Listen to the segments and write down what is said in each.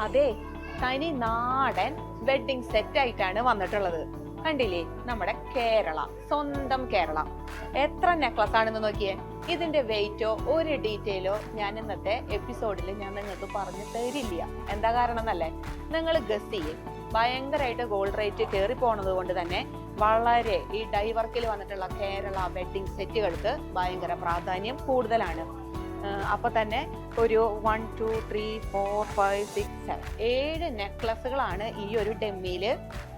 അതെ, തനി നാടൻ വെഡിങ് സെറ്റ് ആയിട്ടാണ് വന്നിട്ടുള്ളത്. കണ്ടില്ലേ, നമ്മുടെ കേരള, സ്വന്തം കേരള. എത്ര നെക്ലസ് ആണെന്ന് നോക്കിയേ. ഇതിന്റെ വെയിറ്റോ ഒരു ഡീറ്റെയിലോ ഞാൻ ഇന്നത്തെ എപ്പിസോഡിൽ ഞാൻ നിങ്ങൾക്ക് പറഞ്ഞു തരില്ല. എന്താ കാരണം എന്നല്ലേ, നിങ്ങൾ ഗസ് ചെയ്യും. ഭയങ്കരമായിട്ട് ഗോൾഡ് റേറ്റ് കയറി പോണത് കൊണ്ട് തന്നെ വളരെ ഈ ഡൈ വർക്കിൽ വന്നിട്ടുള്ള കേരള വെഡിങ് സെറ്റുകൾക്ക് ഭയങ്കര പ്രാധാന്യം കൂടുതലാണ്. അപ്പൊ തന്നെ ഒരു 1 2 3 4 5 6 7 7 നെക്ലസുകളാണ് ഈ ഒരു ഡെമ്മിയില്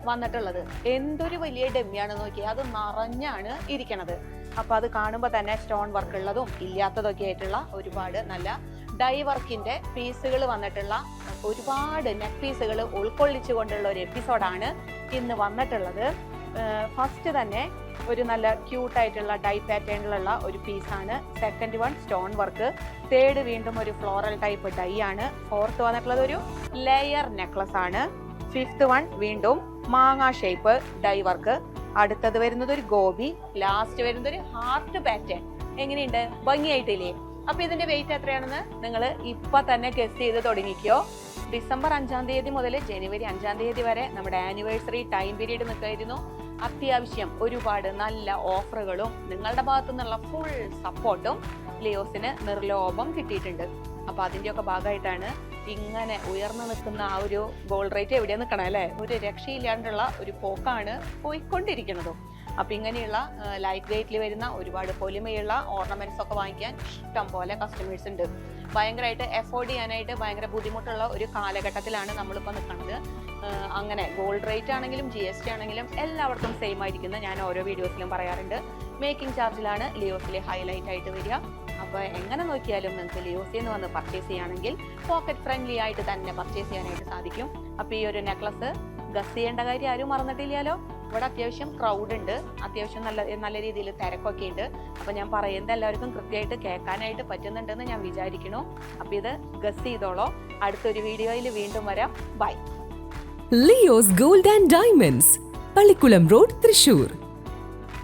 വന്നിട്ടുള്ളത്. എന്തൊരു വലിയ ഡെമ്മിയാണ് നോക്കിയാൽ, അത് നിറഞ്ഞാണ് ഇരിക്കണത്. അപ്പൊ അത് കാണുമ്പോൾ തന്നെ സ്റ്റോൺ വർക്ക് ഉള്ളതും ഇല്ലാത്തതൊക്കെ ആയിട്ടുള്ള ഒരുപാട് നല്ല ഡൈ വർക്കിന്റെ പീസുകൾ വന്നിട്ടുള്ള ഒരുപാട് നെക്ക് പീസുകൾ ഉൾക്കൊള്ളിച്ചുകൊണ്ടുള്ള ഒരു എപ്പിസോഡാണ് ഇന്ന് വന്നിട്ടുള്ളത്. ഫസ്റ്റ് തന്നെ ഒരു നല്ല ക്യൂട്ടായിട്ടുള്ള ഡൈ പാറ്റേണിലുള്ള ഒരു പീസാണ്. Second one stone work. Third വീണ്ടും ഒരു ഫ്ലോറൽ ടൈപ്പ് ഡൈ ആണ്. ഫോർത്ത് വന്നിട്ടുള്ളത് ഒരു ലെയർ നെക്ലസ് ആണ്. ഫിഫ്ത്ത് വൺ വീണ്ടും മാങ്ങ ഷേപ്പ് ഡൈ വർക്ക്. അടുത്തത് വരുന്നത് ഒരു ഗോപി. ലാസ്റ്റ് വരുന്നത് ഒരു ഹാർട്ട് പാറ്റേൺ. എങ്ങനെയുണ്ട്, ഭംഗിയായിട്ടില്ലേ? അപ്പൊ ഇതിന്റെ വെയിറ്റ് എത്രയാണെന്ന് നിങ്ങൾ ഇപ്പൊ തന്നെ ഗസ് ചെയ്ത് തുടങ്ങിക്കോ. ഡിസംബർ 5-ാം തീയതി മുതൽ ജനുവരി 5-ാം തീയതി വരെ നമ്മുടെ ആനിവേഴ്സറി ടൈം പീരീഡ് നിൽക്കായിരുന്നു. അത്യാവശ്യം ഒരുപാട് നല്ല ഓഫറുകളും നിങ്ങളുടെ ഭാഗത്തു നിന്നുള്ള ഫുൾ സപ്പോർട്ടും ലിയോസിന് നിർലോഭം കിട്ടിയിട്ടുണ്ട്. അപ്പൊ അതിന്റെയൊക്കെ ഭാഗമായിട്ടാണ് ഇങ്ങനെ ഉയർന്നു നിൽക്കുന്ന ആ ഒരു ഗോൾഡ് റേറ്റ് എവിടെയാ നിൽക്കണം അല്ലെ, ഒരു രക്ഷയില്ലാണ്ടുള്ള ഒരു പോക്കാണ് പോയിക്കൊണ്ടിരിക്കുന്നതും. അപ്പൊ ഇങ്ങനെയുള്ള ലൈറ്റ് വെയിറ്റിൽ വരുന്ന ഒരുപാട് പൊലിമയുള്ള ഓർണമെന്റ്സ് ഒക്കെ വാങ്ങിക്കാൻ ഇഷ്ടം പോലെ കസ്റ്റമേഴ്സ് ഉണ്ട്. ഭയങ്കരമായിട്ട് എഫോർഡ് ചെയ്യാനായിട്ട് ഭയങ്കര ബുദ്ധിമുട്ടുള്ള ഒരു കാലഘട്ടത്തിലാണ് നമ്മളിപ്പോൾ നിൽക്കുന്നത്. അങ്ങനെ ഗോൾഡ് റേറ്റ് ആണെങ്കിലും GST ആണെങ്കിലും എല്ലാവർക്കും സെയിം ആയിരിക്കുന്നത് ഞാൻ ഓരോ വീഡിയോസിലും പറയാറുണ്ട്. മേക്കിംഗ് ചാർജിലാണ് ലിയോസിലെ ഹൈലൈറ്റ് ആയിട്ട് വരിക. അപ്പോൾ എങ്ങനെ നോക്കിയാലും നിങ്ങൾക്ക് ലിയോസിൽ നിന്ന് വന്ന് പർച്ചേസ് ചെയ്യുകയാണെങ്കിൽ പോക്കറ്റ് ഫ്രണ്ട്ലി ആയിട്ട് തന്നെ പർച്ചേസ് ചെയ്യാനായിട്ട് സാധിക്കും. അപ്പോൾ ഈ ഒരു നെക്ലസ് ഗസ് ചെയ്യേണ്ട കാര്യം ആരും മറന്നിട്ടില്ലല്ലോ. ഇവിടെ അത്യാവശ്യം ക്രൗഡ് ഉണ്ട്, അത്യാവശ്യം നല്ല രീതിയിൽ തിരക്കൊക്കെ ഉണ്ട്. അപ്പൊ ഞാൻ പറയുന്നത് എല്ലാവർക്കും കൃത്യമായിട്ട് കേൾക്കാനായിട്ട് പറ്റുന്നുണ്ടെന്ന് ഞാൻ വിചാരിക്കുന്നു. അപ്പൊ ഇത് ഗസ് ചെയ്തോളോ. അടുത്തൊരു വീഡിയോയിൽ വീണ്ടും വരാം. Bye. Leo's gold and diamonds, Pallikkulam road, Thrissur.